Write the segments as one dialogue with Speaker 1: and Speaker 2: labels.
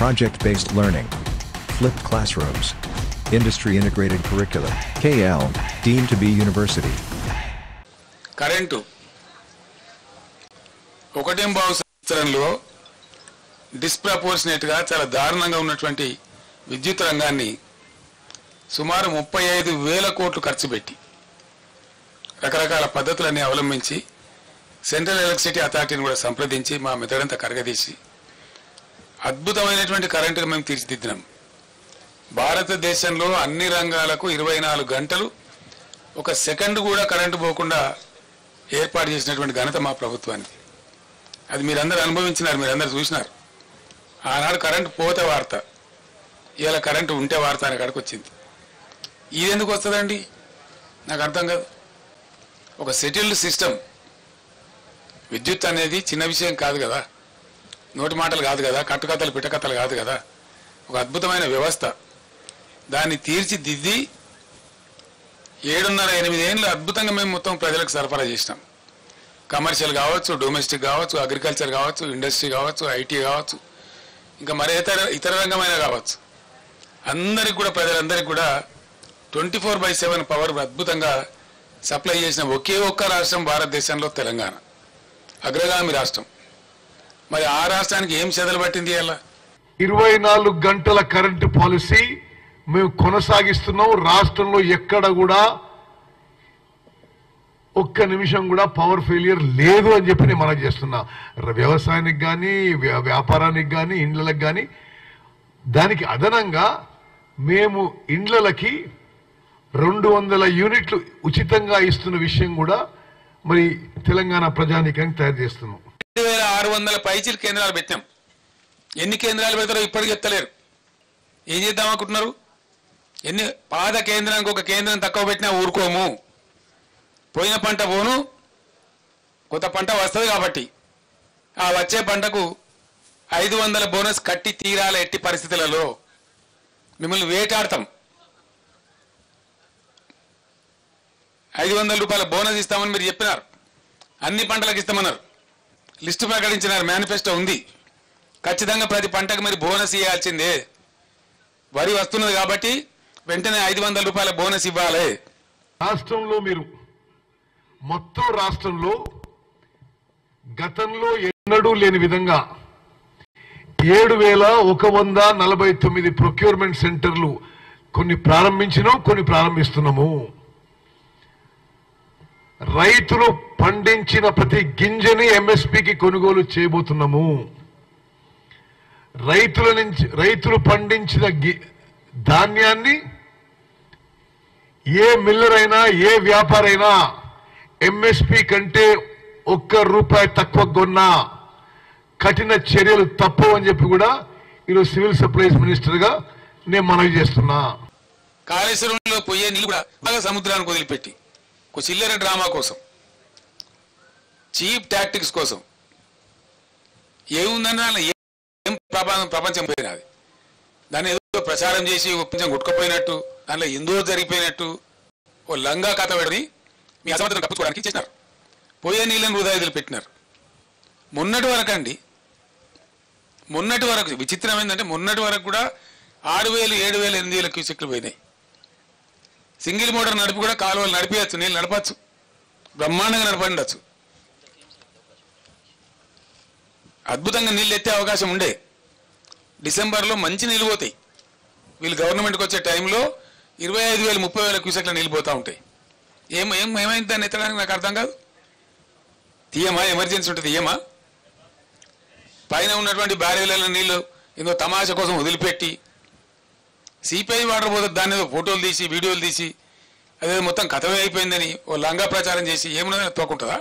Speaker 1: project-based learning, flipped classrooms, industry-integrated curricula, KL, deemed to be university.
Speaker 2: Current 1.5 సంవత్సరంలో డిస్ప్రపోర్షనేట్గా చాలా దారుణంగా ఉన్నటువంటి విద్యుత్ రంగాన్ని సుమారు 35,000 కోట్లు ఖర్చు పెట్టి రకరకాల పద్ధతులన్నీ అవలంబించి సెంట్రల్ ఎలక్ట్రిసిటీ అథారిటీని కూడా సంప్రదించి మా మెదడంతా కరగదీసి అద్భుతమైనటువంటి కరెంటును మేము తీర్చిదిద్దినాం. భారతదేశంలో అన్ని రంగాలకు 24 గంటలు ఒక సెకండ్ కూడా కరెంటు పోకుండా ఏర్పాటు చేసినటువంటి ఘనత మా ప్రభుత్వానికి. అది మీరందరూ అనుభవించినారు, మీరందరూ చూసినారు. ఆనాడు కరెంటు పోతే వార్త, ఇవాళ కరెంటు ఉంటే వార్త అనే కాడికి వచ్చింది. ఇది ఎందుకు వస్తుందండి నాకు అర్థం కాదు. ఒక సెటిల్డ్ సిస్టమ్, విద్యుత్ అనేది చిన్న విషయం కాదు కదా, నోటి మాటలు కాదు కదా, కట్టుకథలు పిట్టకథలు కాదు కదా, ఒక అద్భుతమైన వ్యవస్థ. దాన్ని తీర్చిదిద్ది 7.5-8 ఏళ్ళు అద్భుతంగా మేము మొత్తం ప్రజలకు సరఫరా చేసినాం. కమర్షియల్ కావచ్చు, డొమెస్టిక్ కావచ్చు, అగ్రికల్చర్ కావచ్చు, ఇండస్ట్రీ కావచ్చు, ఐటీ కావచ్చు, ఇంకా మరే ఇతర రంగమైన కావచ్చు, అందరికి కూడా ప్రజలందరికీ కూడా 24/7 పవర్ అద్భుతంగా సప్లై చేసిన ఒకే ఒక్క రాష్ట్రం భారతదేశంలో తెలంగాణ, అగ్రగామి రాష్ట్రం. మరి ఆ రాష్ట్రానికి ఏం చెదలు పట్టింది? అలా
Speaker 3: 24 గంటల కరెంటు పాలసీ మేము కొనసాగిస్తున్నాం. రాష్ట్రంలో ఎక్కడ కూడా ఒక్క నిమిషం కూడా పవర్ ఫెయిలియర్ లేదు అని చెప్పి నేను మనం చేస్తున్నా. వ్యవసాయానికి కానీ, వ్యాపారానికి కానీ, ఇండ్లకి కానీ. దానికి అదనంగా మేము ఇండ్లకి 200 యూనిట్లు ఉచితంగా ఇస్తున్న విషయం కూడా మరి తెలంగాణ ప్రజానీకానికి తయారు చేస్తున్నాం.
Speaker 2: 2,600 పైచీల కేంద్రాలు పెట్టాం. ఎన్ని కేంద్రాలు పెడతారో ఇప్పటికి ఎత్తలేరు. ఏం చేద్దాం అనుకుంటున్నారు? ఎన్ని పాత కేంద్రానికి ఒక కేంద్రం తక్కువ పెట్టినా ఊరుకోము. పోయిన పంట పోను, కొత్త పంట వస్తుంది కాబట్టి ఆ వచ్చే పంటకు 500 బోనస్ కట్టి తీరాల ఎట్టి పరిస్థితులలో మిమ్మల్ని వేటాడతాం. 500 రూపాయల బోనస్ ఇస్తామని మీరు చెప్పినారు, అన్ని పంటలకు ఇస్తామన్నారు, లిస్టు ప్రకటించినారు, మేనిఫెస్టో ఉంది. ఖచ్చితంగా ప్రతి పంటకు మీరు బోనస్ ఇవ్వాల్సిందే. వరి వస్తున్నది కాబట్టి వెంటనే 500 రూపాయల బోనస్ ఇవ్వాలి.
Speaker 3: రాష్ట్రంలో మీరు మొత్తం రాష్ట్రంలో గతంలో ఎన్నడూ లేని విధంగా 7,149 ప్రొక్యూర్మెంట్ సెంటర్లు కొన్ని ప్రారంభించినాం, కొన్ని ప్రారంభిస్తున్నాము. రైతులు పండించిన ప్రతి గింజని ఎంఎస్పీకి కొనుగోలు చేయబోతున్నాము. రైతులు పండించిన ధాన్యాన్ని ఏ మిల్లర్ అయినా, ఏ వ్యాపారైనా ఎంఎస్పీ కంటే ₹1 తక్కువ కొన్నా కఠిన చర్యలు తప్పు అని చెప్పి కూడా ఈరోజు సివిల్ సప్లైస్ మినిస్టర్ గా నేను మనవి చేస్తున్నా.
Speaker 2: కాళేశ్వరంలో పోయే నీళ్ళు కూడా బాగా సముద్రానికి వదిలిపెట్టి ఒక చిల్లర డ్రామా కోసం, చీప్ టాక్టిక్స్ కోసం ఏముందన్నా ఏం ప్రపంచం పోయినది. దాన్ని ఏదో ప్రచారం చేసి కొంచెం గుట్టుకుపోయినట్టు, దానిలో ఎందో జరిగిపోయినట్టు ఓ లంగా కథ పెడని మీ అసమర్థతను తప్పించుకోవడానికి చేసినారు. పోయే నీళ్ళని వృధా వదిలిపెట్టినారు. మొన్నటి వరకు విచిత్రం ఏంటంటే మొన్నటి వరకు కూడా 6,000, 7,000, 8,000 క్యూసెక్లు పోయినాయి. సింగిల్ మోటార్ నడిపి కూడా కాలువలు నడిపించచ్చు, నీళ్ళు నడపచ్చు, బ్రహ్మాండంగా నడపండచ్చు. అద్భుతంగా నీళ్ళు ఎత్తే అవకాశం ఉండే. డిసెంబర్లో మంచి నీళ్ళు పోతాయి. వీళ్ళు గవర్నమెంట్కి వచ్చే టైంలో 25,000, 30,000 క్యూసెక్ల నీళ్ళు పోతూ ఉంటాయి. ఏమైంది దాన్ని ఎత్తడానికి నాకు అర్థం కాదు. తీయమా? ఎమర్జెన్సీ ఉంటుంది తీయమా? పైన ఉన్నటువంటి బ్యారేజ్లలో నీళ్ళు ఏదో తమాషా కోసం వదిలిపెట్టి సిపిఐ వాటర్ పోతుంది, దాన్ని ఏదో ఫోటోలు తీసి, వీడియోలు తీసి, అదే మొత్తం కథమే అయిపోయిందని ఓ లంగా ప్రచారం చేసి ఏమున్నదని తోకుంటుందా?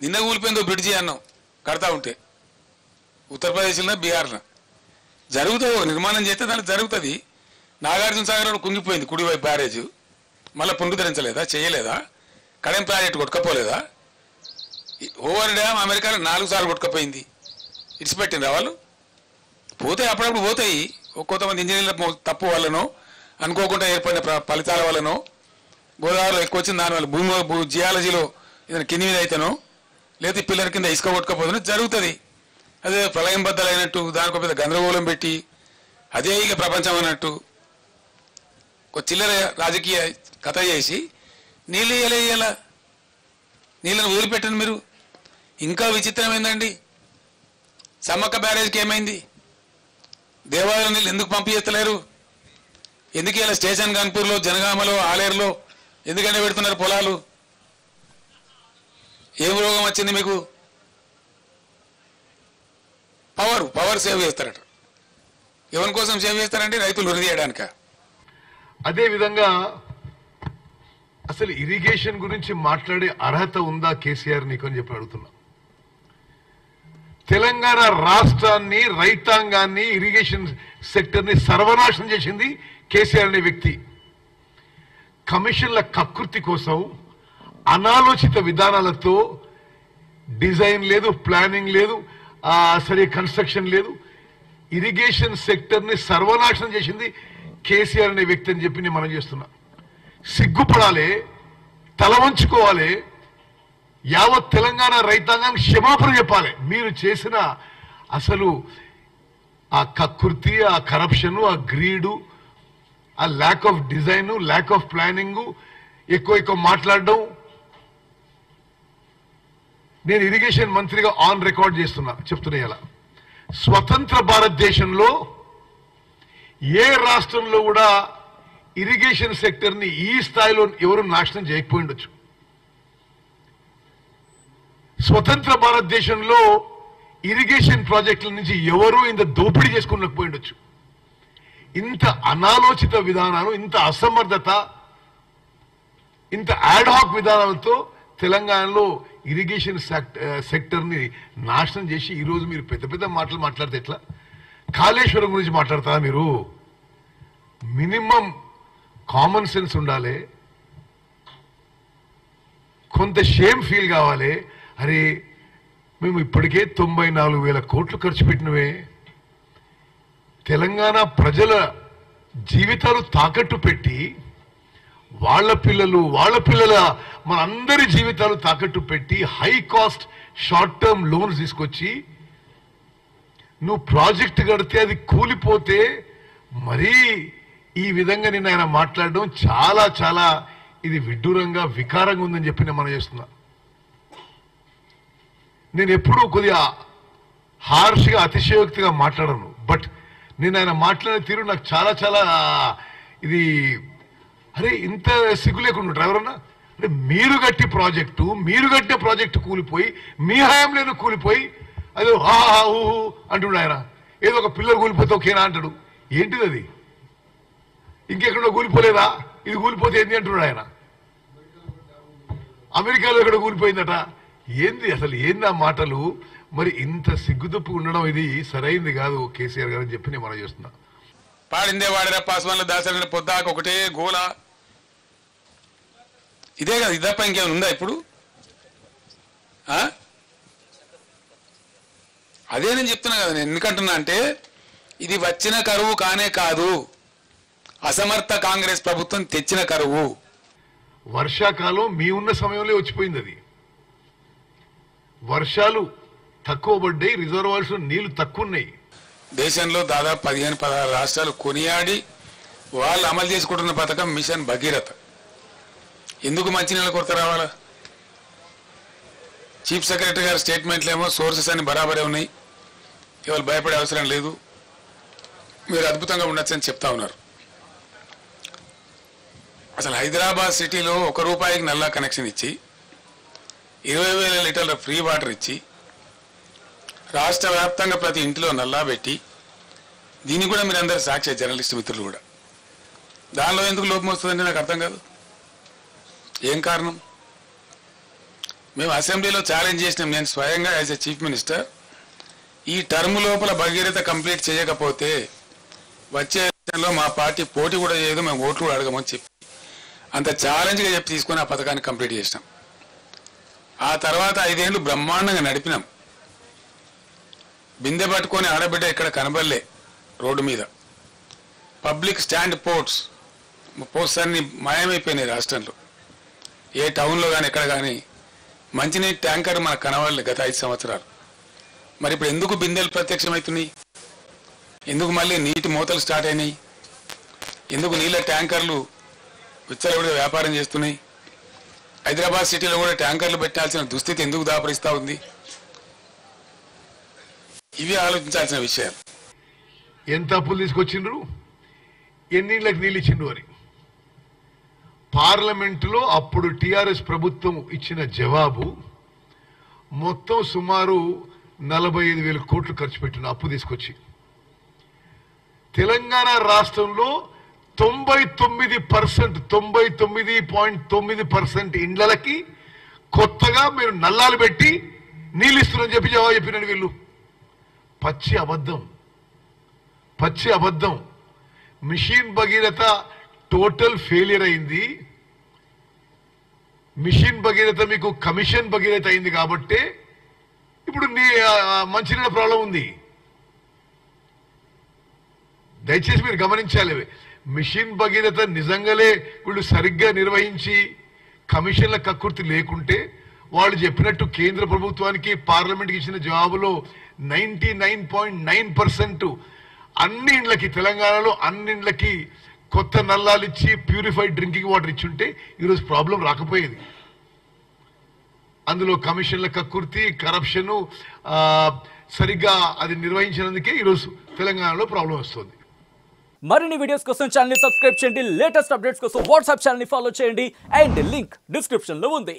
Speaker 2: నిన్న కూలిపోయిందో బ్రిడ్జి అన్నాం కడతా ఉంటే, ఉత్తరప్రదేశ్లో, బీహార్లో జరుగుతుంది. నిర్మాణం చేస్తే దానికి జరుగుతుంది. నాగార్జున సాగర్ కుంగిపోయింది కుడివైపు బ్యారేజ్, మళ్ళీ పునరుద్ధరించలేదా? చేయలేదా? కడెం ప్రాజెక్టు కొట్టుకపోలేదా? ఓవర్ డ్యామ్ అమెరికాలో 4 సార్లు కొట్టుకపోయింది. ఇడిచిపెట్టిండ్రా వాళ్ళు? పోతాయి, అప్పుడప్పుడు పోతాయి. కొంతమంది ఇంజనీర్ల తప్పు వల్లనో, అనుకోకుండా ఏర్పడిన ఫలితాల వల్లనో, గోదావరిలో ఎక్కువ వచ్చింది, దానివల్ల జియాలజీలో ఏదైనా కింది మీద అయితేనో లేదా పిల్లల కింద ఇసుక కొట్టుకపోతున్నా జరుగుతుంది. అదే ప్రళయం బద్దలైనట్టు దానికి పెద్ద గందరగోళం పెట్టి అదే ఇక ప్రపంచం అన్నట్టు ఒక చిల్లర రాజకీయ కథ చేసి నీళ్ళు ఇయ్యాల నీళ్ళను వదిలిపెట్టండి మీరు. ఇంకా విచిత్రం ఏందండి, సమ్మక్క బ్యారేజ్కి ఏమైంది? దేవాలయం నీళ్ళు ఎందుకు పంపించలేరు? ఎందుకు ఇలా స్టేషన్ గన్పూర్లో, జనగామలో, ఆలేరులో ఎందుకంటే పెడుతున్నారు పొలాలు? ఏం రోగం వచ్చింది మీకు? పవర్ సేవ్ చేస్తారట. ఎవరి కోసం సేవ్ చేస్తారంటే రైతులు వృద్ధి చేయడానిక.
Speaker 3: అదేవిధంగా అసలు ఇరిగేషన్ గురించి మాట్లాడే అర్హత ఉందా కేసీఆర్ నీకు అని చెప్పి అడుగుతున్నా. తెలంగాణ రాష్ట్రాన్ని, రైతాంగాన్ని, ఇరిగేషన్ సెక్టర్ని సర్వనాశనం చేసింది కేసీఆర్ అనే వ్యక్తి. కమిషన్ల కకృతి కోసం అనాలోచిత విధానాలతో డిజైన్ లేదు, ప్లానింగ్ లేదు, సరే కన్స్ట్రక్షన్ లేదు, ఇరిగేషన్ సెక్టర్ని సర్వనాశనం చేసింది కేసీఆర్ అనే వ్యక్తి అని చెప్పి నేను మనం చేస్తున్నా. సిగ్గుపడాలి, తల వంచుకోవాలి, యావత్ తెలంగాణ రైతాంగానికి క్షమాపణ చెప్పాలి. మీరు చేసిన అసలు ఆ కకృతి, ఆ కరప్షన్, ఆ గ్రీడు, ఆ lack of design, lack of planning, ఎక్కువ మాట్లాడడం. నేను ఇరిగేషన్ మంత్రిగా ఆన్ రికార్డ్ చెప్తున్నా ఇలా, స్వతంత్ర భారతదేశంలో ఏ రాష్ట్రంలో కూడా ఇరిగేషన్ సెక్టర్ని ఈ స్థాయిలో ఎవరు నాశనం చేయకపోయిండొచ్చు. స్వతంత్ర భారతదేశంలో ఇరిగేషన్ ప్రాజెక్టుల నుంచి ఎవరు ఇంత దోపిడీ చేసుకోలేకపోయిండొచ్చు. ఇంత అనాలోచిత విధానాలు, ఇంత అసమర్థత, ఇంత యాడ్హాక్ విధానాలతో తెలంగాణలో ఇరిగేషన్ సెక్టర్ని నాశనం చేసి ఈరోజు మీరు పెద్ద పెద్ద మాటలు మాట్లాడితే ఎట్లా? కాళేశ్వరం గురించి మాట్లాడతారా మీరు? మినిమం కామన్ సెన్స్ ఉండాలి, కొంత షేమ్ ఫీల్ కావాలి. అరే మేము ఇప్పటికే 94,000 కోట్లు ఖర్చు పెట్టినవే, తెలంగాణ ప్రజల జీవితాలు తాకట్టు పెట్టి, వాళ్ళ పిల్లల మనందరి జీవితాలు తాకట్టు పెట్టి high cost short term loans తీసుకొచ్చి నువ్వు ప్రాజెక్ట్ కడితే అది కూలిపోతే మరీ ఈ విధంగా నిన్న ఆయన మాట్లాడడం చాలా చాలా ఇది విడ్డూరంగా, వికారంగా ఉందని చెప్పి నేను మనం చేస్తున్నా. నేను ఎప్పుడూ కొద్దిగా హార్ష్గా, అతిశయోక్తిగా మాట్లాడను, బట్ నేను ఆయన మాట్లాడే తీరు నాకు చాలా చాలా ఇది, అరే ఇంత సిగ్గు లేకుండా డ్రైవర్ అన్నా, అంటే మీరు కట్టిన ప్రాజెక్టు కూలిపోయి, మీ హయాంలోనే కూలిపోయి, అదే ఊహు అంటున్నాడు ఆయన. ఏదో ఒక పిల్లలు కూలిపోతే ఓకేనా అంటాడు. ఏంటిది అది? ఇంకెక్కడో కూలిపోలేదా? ఇది కూలిపోతే ఏంది అంటున్నాడు ఆయన. అమెరికాలో ఎక్కడ కూలిపోయిందట. ఏంది అసలు, ఏంది ఆ మాటలు? మరి ఇంత సిగ్గుదప్పు ఉండడం ఇది సరైంది కాదు కేసీఆర్ గారు అని చెప్పి నేను మనం చేస్తున్నా.
Speaker 2: పాడిందే వాడిన పాస్వాన్ల దాసరిన పొద్దాక ఒకటే గోల, ఇదే కదా, ఇదప్ప ఇంకేమైనా ఉందా ఇప్పుడు? అదే నేను చెప్తున్నా కదా. నేను ఎందుకంటున్నా అంటే ఇది వచ్చిన కరువు కానే కాదు, అసమర్థ కాంగ్రెస్ ప్రభుత్వం తెచ్చిన కరువు.
Speaker 3: వర్షాకాలం మీ ఉన్న సమయంలో వచ్చిపోయింది. అది వర్షాలు తక్కువ పడ్డాయి, రిజర్వాయర్స్ నీళ్లు తక్కువ ఉన్నాయి.
Speaker 2: దేశంలో దాదాపు 15-16 రాష్ట్రాలు కొనియాడి వాళ్ళు అమలు చేసుకుంటున్న పథకం మిషన్ భగీరథ. ఎందుకు మంచినీళ్ళ కొరత రావాలా? చీఫ్ సెక్రటరీ గారి స్టేట్మెంట్లు ఏమో సోర్సెస్ అన్ని బరాబరే ఉన్నాయి, ఇవాళ భయపడే అవసరం లేదు, మీరు అద్భుతంగా ఉండొచ్చని చెప్తా ఉన్నారు. అసలు హైదరాబాద్ సిటీలో ₹1 నల్లా కనెక్షన్ ఇచ్చి 20,000 లీటర్ల ఫ్రీ వాటర్ ఇచ్చి రాష్ట్ర వ్యాప్తంగా ప్రతి ఇంటిలో నల్లా పెట్టి, దీన్ని కూడా మీరు అందరు సాక్షి, జర్నలిస్ట్ మిత్రులు కూడా, దానిలో ఎందుకు లోపం వస్తుందంటే నాకు అర్థం కాదు. ఏం కారణం? మేము అసెంబ్లీలో ఛాలెంజ్ చేసినాం, నేను స్వయంగా యాజ్ ఎ చీఫ్ మినిస్టర్, ఈ టర్మ్ లోపల భగీరథ కంప్లీట్ చేయకపోతే వచ్చే ఎలక్షన్లో మా పార్టీ పోటీ కూడా చేయదు, మేము ఓట్లు కూడా అడగమని చెప్పి అంత ఛాలెంజ్గా చెప్పి తీసుకొని ఆ పథకాన్ని కంప్లీట్ చేసినాం. ఆ తర్వాత 5 ఏళ్ళు బ్రహ్మాండంగా నడిపినాం. బిందె పట్టుకొని ఆడబిడ్డ ఇక్కడ కనబడలే రోడ్డు మీద. పబ్లిక్ స్టాండ్ పోస్ట్స్ అన్ని మాయమైపోయినాయి రాష్ట్రంలో. ఏ టౌన్లో కానీ ఎక్కడ కానీ మంచినీటి ట్యాంకర్ మనకు కనవాళ్ళు గత 5 సంవత్సరాలు. మరి ఇప్పుడు ఎందుకు బిందెలు ప్రత్యక్షమవుతున్నాయి? ఎందుకు మళ్ళీ నీటి మూతలు స్టార్ట్ అయినాయి? ఎందుకు నీళ్ళ ట్యాంకర్లు విచ్చలవిడిగా వ్యాపారం చేస్తున్నాయి? హైదరాబాద్ సిటీలో కూడా ట్యాంకర్లు పెట్టాల్సిన దుస్థితి ఎందుకు దాపరిస్తూ ఉంది? ఇవి ఆలోచించాల్సిన విషయాలు.
Speaker 3: ఎంత అప్పులు తీసుకొచ్చిండ్రు, ఎన్నిళ్ళకి నీళ్ళు ఇచ్చిండ్రు అని పార్లమెంటులో అప్పుడు టిఆర్ఎస్ ప్రభుత్వం ఇచ్చిన జవాబు మొత్తం సుమారు 45,000 కోట్లు ఖర్చు పెట్టిన అప్పు తీసుకొచ్చి తెలంగాణ రాష్ట్రంలో 99.9% ఇండ్లకి కొత్తగా మీరు నల్లాలు పెట్టి నీళ్ళు ఇస్తున్నారని చెప్పి జవాబు చెప్పినాడు. వీళ్ళు పచ్చి అబద్ధం. మిషన్ భగీరథ టోటల్ ఫెయిలియర్ అయింది. మిషన్ భగీరథ మీకు కమిషన్ భగీరథ అయింది కాబట్టి ఇప్పుడు మంచినీళ్ళ ప్రాబ్లం ఉంది. దయచేసి మీరు గమనించాలి. మిషన్ భగీరథ నిజంగానే వీళ్ళు సరిగ్గా నిర్వహించి కమిషన్ల కక్కుర్తి లేకుంటే వాళ్ళు చెప్పినట్టు కేంద్ర ప్రభుత్వానికి పార్లమెంట్కి ఇచ్చిన జవాబులో 99.9% అన్ని ఇండ్లకి తెలంగాణలో అన్ని ఇండ్లకి కొత్త నల్లాలు ఇచ్చి ప్యూరిఫైడ్ డ్రింకింగ్ వాటర్ ఇచ్చుంటే ఈరోజు ప్రాబ్లం రాకపోయేది. అందులో కమిషన్ల కక్కుర్తి, కరప్షను సరిగ్గా అది నిర్వహించినందుకే ఈరోజు తెలంగాణలో ప్రాబ్లం వస్తుంది.
Speaker 4: మరిన్ని వీడియోస్ కోసం ఛానల్ ని సబ్స్క్రైబ్ చేయండి. లేటెస్ట్ అప్డేట్స్ కోసం వాట్సాప్ ఛానల్ ని ఫాలో చేయండి. అండ్ లింక్ డిస్క్రిప్షన్ లో ఉంది.